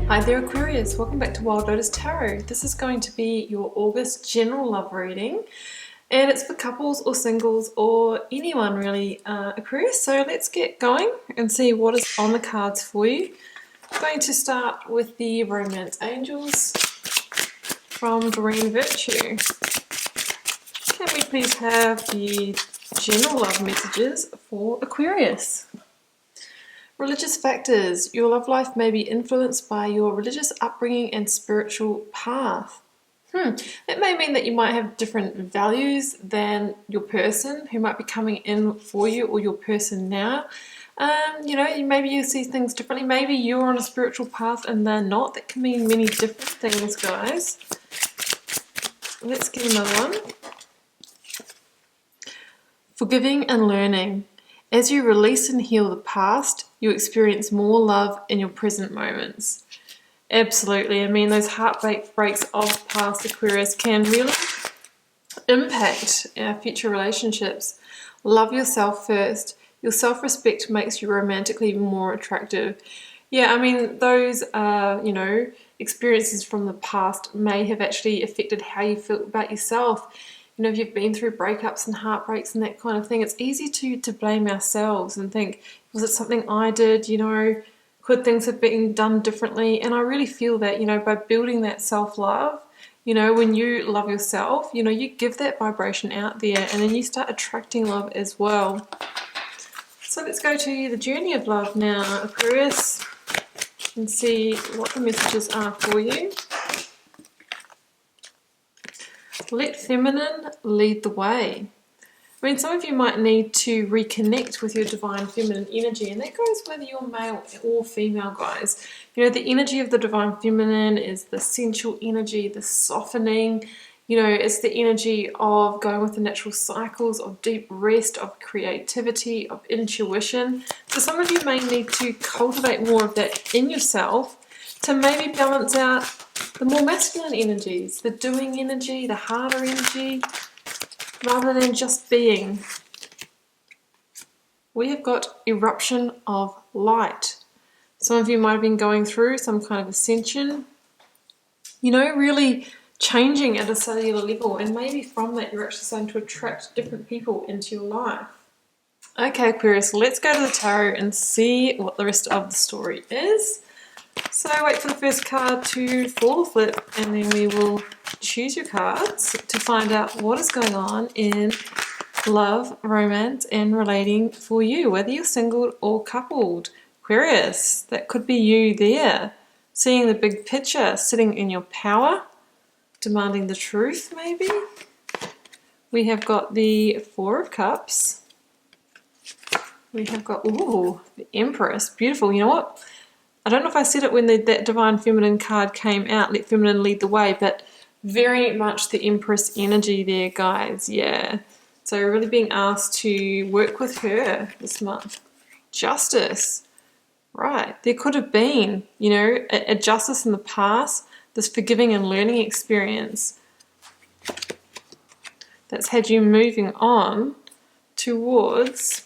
Hi there Aquarius, welcome back to Wild Lotus Tarot. This is going to be your August general love reading and it's for couples or singles or anyone really, Aquarius. So let's get going and see what is on the cards for you. I'm going to start with the Romance Angels from Doreen Virtue. Can we please have the general love messages for Aquarius? Religious factors. Your love life may be influenced by your religious upbringing and spiritual path. That may mean that you might have different values than your person who might be coming in for you or your person now. Maybe you see things differently. Maybe you're on a spiritual path and they're not. That can mean many different things, guys. Let's get another one. Forgiving and learning. As you release and heal the past, you experience more love in your present moments. Absolutely. I mean, those heartbreaks of past, Aquarius, can really impact our future relationships. Love yourself first. Your self-respect makes you romantically more attractive. Yeah, I mean, those, experiences from the past may have actually affected how you feel about yourself. You know, if you've been through breakups and heartbreaks and that kind of thing, it's easy to blame ourselves and think, was it something I did? Could things have been done differently? And I really feel that, by building that self-love, when you love yourself, you give that vibration out there and then you start attracting love as well. So let's go to the journey of love now, Aquarius, and see what the messages are for you. Let feminine lead the way. I mean, some of you might need to reconnect with your divine feminine energy, and that goes whether you're male or female, guys. The energy of the divine feminine is the sensual energy, the softening. It's the energy of going with the natural cycles, of deep rest, of creativity, of intuition. So some of you may need to cultivate more of that in yourself to maybe balance out the more masculine energies, the doing energy, the harder energy, rather than just being. We have got eruption of light. Some of you might have been going through some kind of ascension, really changing at a cellular level, and maybe from that you're actually starting to attract different people into your life. Okay, Aquarius, let's go to the tarot and see what the rest of the story is. So wait for the first card to fall flip and then we will choose your cards to find out what is going on in love, romance and relating for you, whether you're single or coupled. Aquarius, that could be you there, seeing the big picture, sitting in your power, demanding the truth maybe. We have got the Four of Cups. We have got, the Empress, beautiful. You know what? I don't know if I said it when that Divine Feminine card came out, let feminine lead the way, but very much the Empress energy there, guys, yeah. So really being asked to work with her this month. Justice, right. There could have been, a justice in the past, this forgiving and learning experience that's had you moving on towards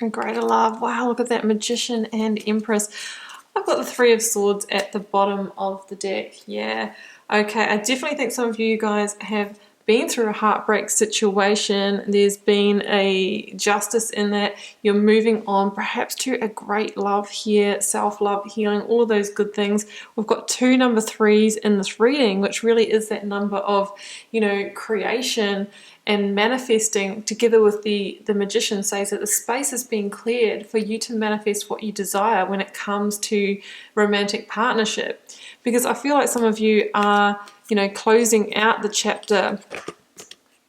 a greater love. Wow, look at that Magician and Empress. I've got the Three of Swords at the bottom of the deck. Yeah, okay. I definitely think some of you guys have been through a heartbreak situation. There's been a justice in that. You're moving on perhaps to a great love here, self-love, healing, all of those good things. We've got two number threes in this reading, which really is that number of, creation and manifesting, together with the Magician, says that the space is being cleared for you to manifest what you desire when it comes to romantic partnership. Because I feel like some of you are, closing out the chapter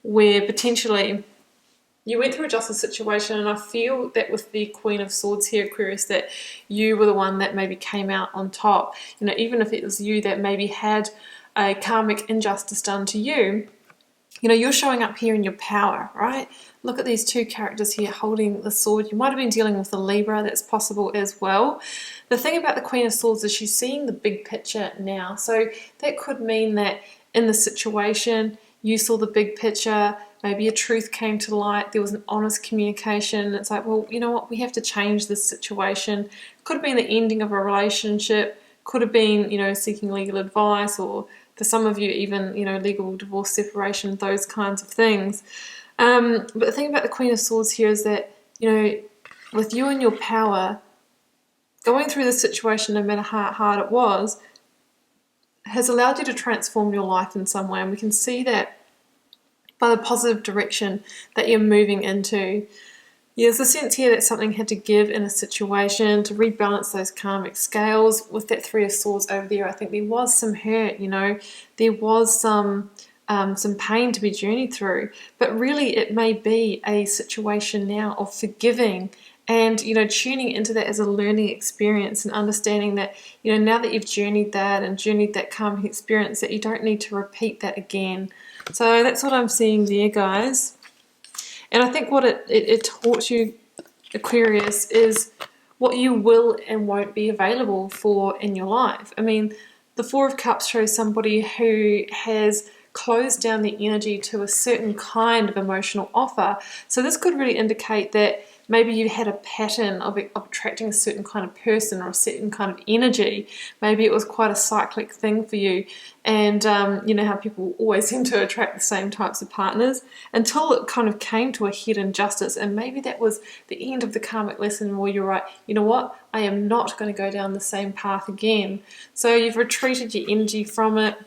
where potentially you went through a justice situation, and I feel that with the Queen of Swords here, Aquarius, that you were the one that maybe came out on top. Even if it was you that maybe had a karmic injustice done to you, you're showing up here in your power, right? Look at these two characters here holding the sword. You might have been dealing with a Libra, that's possible as well. The thing about the Queen of Swords is she's seeing the big picture now. So that could mean that in the situation, you saw the big picture, maybe a truth came to light, there was an honest communication. It's like, well, you know what, we have to change this situation. Could have been the ending of a relationship, could have been, you know, seeking legal advice, or for some of you even, you know, legal divorce, separation, those kinds of things. But the thing about the Queen of Swords here is that, you know, with you and your power, going through this situation, no matter how hard it was, has allowed you to transform your life in some way. And we can see that by the positive direction that you're moving into. There's a sense here that something had to give in a situation to rebalance those karmic scales. With that Three of Swords over there, I think there was some hurt, you know, there was some pain to be journeyed through, but really it may be a situation now of forgiving and, you know, tuning into that as a learning experience and understanding that, you know, now that you've journeyed that karmic experience, that you don't need to repeat that again. So that's what I'm seeing there, guys. And I think what it taught you, Aquarius, is what you will and won't be available for in your life. I mean, the Four of Cups shows somebody who has closed down the energy to a certain kind of emotional offer. So this could really indicate that maybe you had a pattern of attracting a certain kind of person or a certain kind of energy. Maybe it was quite a cyclic thing for you. And you know how people always seem to attract the same types of partners, until it kind of came to a head in justice. And maybe that was the end of the karmic lesson where you're right, you know what, I am not going to go down the same path again. So you've retreated your energy from it.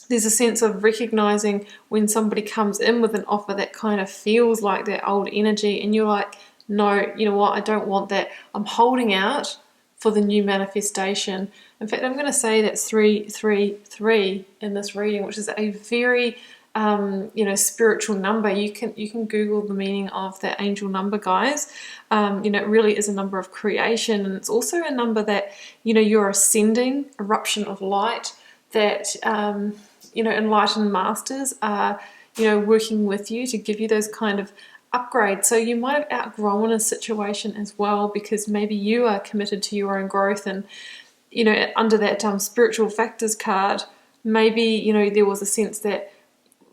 There's a sense of recognizing when somebody comes in with an offer that kind of feels like that old energy, and you're like, no, you know what, I don't want that. I'm holding out for the new manifestation. In fact, I'm going to say that's 333 in this reading, which is a very you know, spiritual number. You can Google the meaning of that angel number, guys. You know, it really is a number of creation, and it's also a number that, you know, you're ascending, eruption of light, that you know, enlightened masters are, you know, working with you to give you those kind of upgrades. So you might have outgrown a situation as well, because maybe you are committed to your own growth. And, you know, under that spiritual factors card, maybe, you know, there was a sense that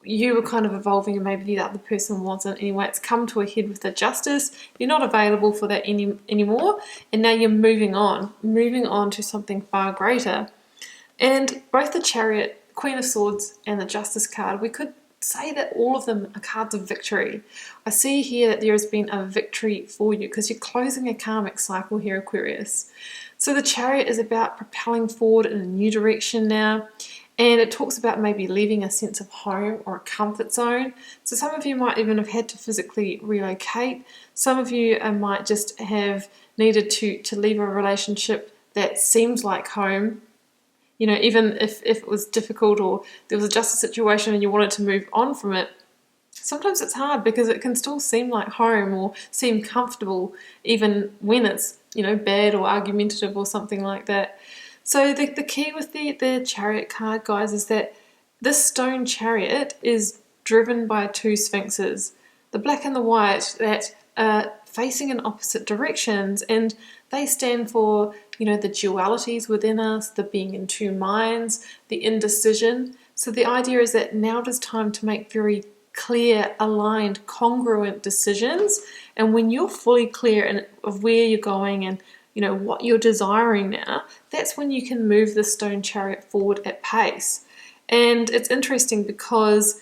you were kind of evolving and maybe the other person wasn't. Anyway, it's come to a head with the justice. You're not available for that anymore, and now you're moving on to something far greater. And both the Chariot, Queen of Swords, and the Justice card, we could say that all of them are cards of victory. I see here that there has been a victory for you because you're closing a karmic cycle here, Aquarius. So the Chariot is about propelling forward in a new direction now, and it talks about maybe leaving a sense of home or a comfort zone. So some of you might even have had to physically relocate. Some of you might just have needed to leave a relationship that seems like home. You know, even if it was difficult or there was a justice situation and you wanted to move on from it, sometimes it's hard because it can still seem like home or seem comfortable even when it's, you know, bad or argumentative or something like that. So the key with the Chariot card, guys, is that this stone chariot is driven by two sphinxes, the black and the white, that are facing in opposite directions, and they stand for, you know, the dualities within us, the being in two minds, the indecision. So the idea is that now it is time to make very clear, aligned, congruent decisions. And when you're fully clear of where you're going and, you know, what you're desiring now, that's when you can move the stone chariot forward at pace. And it's interesting because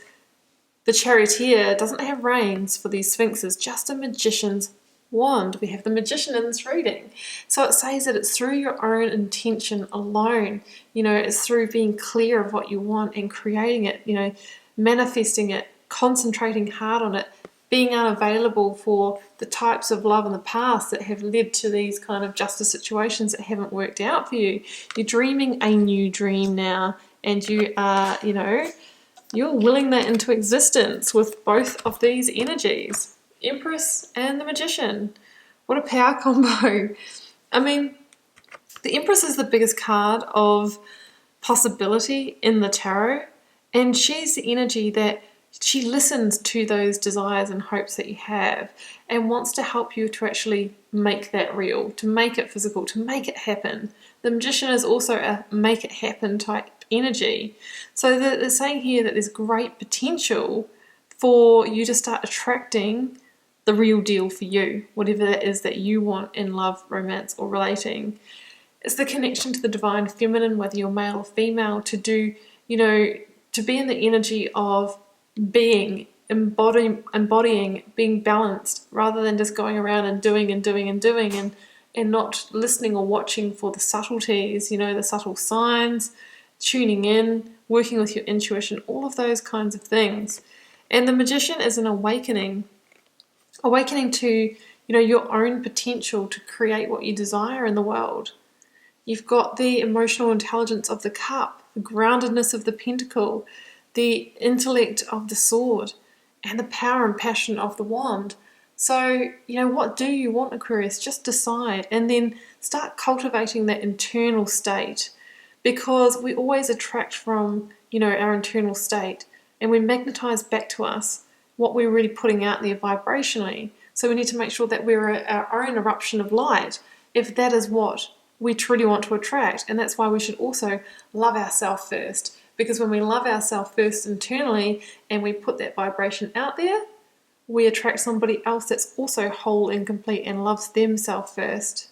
the charioteer doesn't have reins for these sphinxes, just a magician's wand. We have the magician in this reading. So it says that it's through your own intention alone. You know, it's through being clear of what you want and creating it, you know, manifesting it, concentrating hard on it, being unavailable for the types of love in the past that have led to these kind of justice situations that haven't worked out for you. You're dreaming a new dream now, and you are, you know, you're willing that into existence with both of these energies. Empress and the Magician. What a power combo. I mean, the Empress is the biggest card of possibility in the tarot, and she's the energy that she listens to those desires and hopes that you have and wants to help you to actually make that real, to make it physical, to make it happen. The Magician is also a make it happen type energy. So they're saying here that there's great potential for you to start attracting the real deal for you, whatever that is that you want in love, romance, or relating. It's the connection to the divine feminine, whether you're male or female, to do, you know, to be in the energy of being, embodying, being balanced, rather than just going around and doing and not listening or watching for the subtleties, you know, the subtle signs, tuning in, working with your intuition, all of those kinds of things. And the Magician is an awakening to, you know, your own potential to create what you desire in the world. You've got the emotional intelligence of the Cup, the groundedness of the Pentacle, the intellect of the Sword, and the power and passion of the Wand. So, you know, what do you want, Aquarius? Just decide, and then start cultivating that internal state, because we always attract from, you know, our internal state, and we magnetize back to us what we're really putting out there vibrationally. So we need to make sure that we're our own eruption of light, if that is what we truly want to attract. And that's why we should also love ourselves first, because when we love ourselves first internally and we put that vibration out there, we attract somebody else that's also whole and complete and loves themselves first.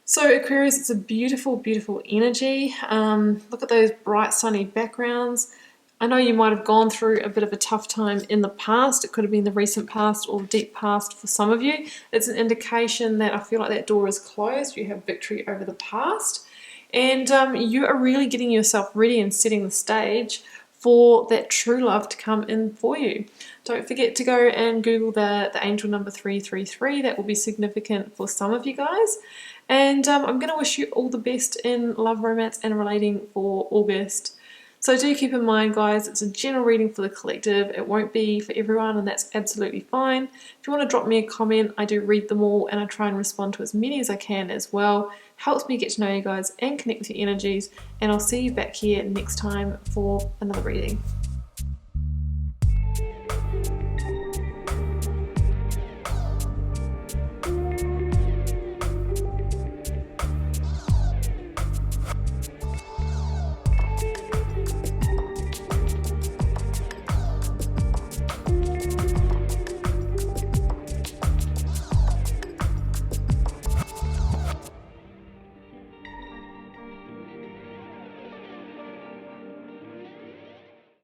So Aquarius, it's a beautiful, beautiful energy. Look at those bright sunny backgrounds. I know you might have gone through a bit of a tough time in the past. It could have been the recent past or deep past for some of you. It's an indication that I feel like that door is closed. You have victory over the past. And you are really getting yourself ready and setting the stage for that true love to come in for you. Don't forget to go and Google the angel number 333. That will be significant for some of you guys. And I'm going to wish you all the best in love, romance, and relating for August. So do keep in mind, guys, it's a general reading for the collective. It won't be for everyone, and that's absolutely fine. If you want to drop me a comment, I do read them all, and I try and respond to as many as I can as well. Helps me get to know you guys and connect with your energies, and I'll see you back here next time for another reading.